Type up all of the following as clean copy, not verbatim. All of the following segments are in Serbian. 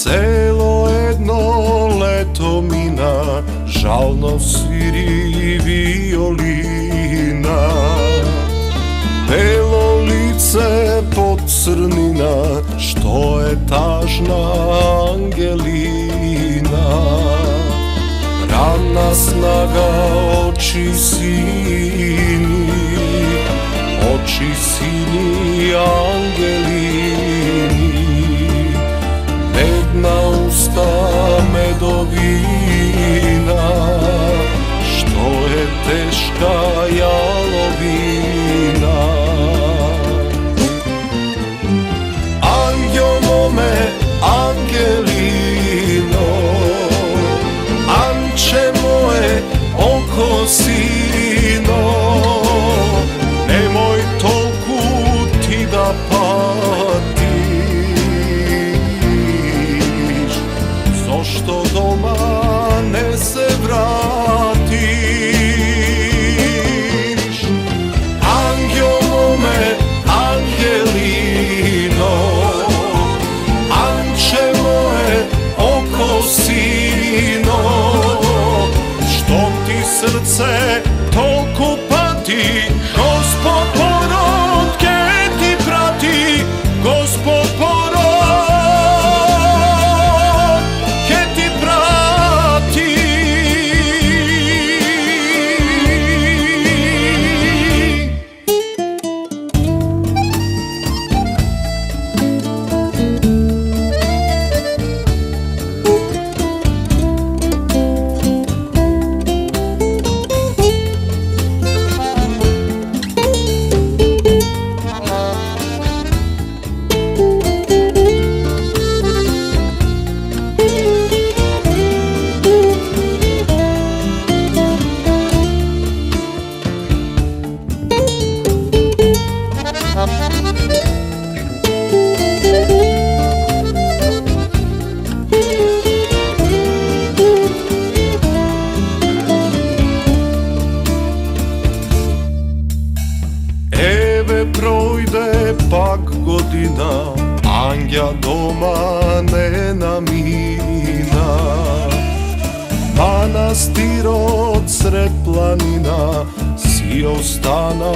Celo jedno leto mina, žalno sviri violina. Belo lice pocrnina, što je tažna Angelina. Rana snaga oči sini, oči sini Angelini. Medna usta medovina, što je teška jalovina. Angel mome, Angelino, anče moje, oko sino, nemoj toliko ti da patiš, zašto doma ne se vratiš. Angel mome, Angelino, anče moje, oko sino, što ti srce toliko pati, Gospod porod ke ti prati, Gospod porod ke ti prati. Projde pak godina, Angja doma ne namina. Manastir od sred planina, si ostana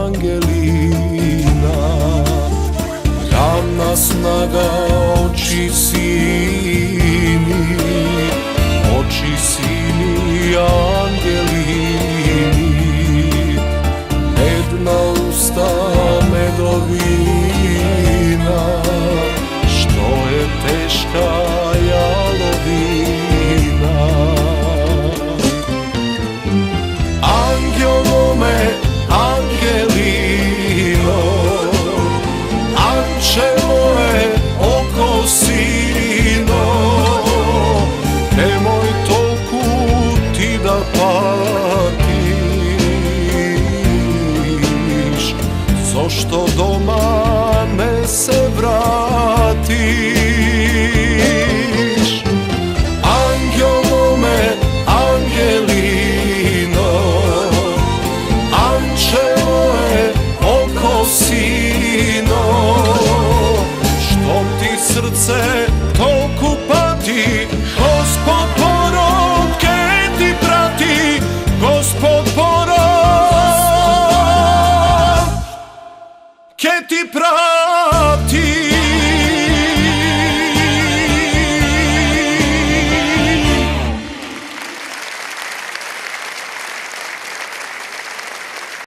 Angelina. Ravna snaga oči sini, oči sini Angelini. Medna usta medovina, što je teška jalovina. Angel mome, Angelino, anče moje, oko sino, nemoj toliko ti da patiš, zašto doma ne se vratiš. Angel mome, Angelino, anče moje, oko sino, što ti srce toliko pati, Gospod porod ke ti prati, Gospod porod che ti prati.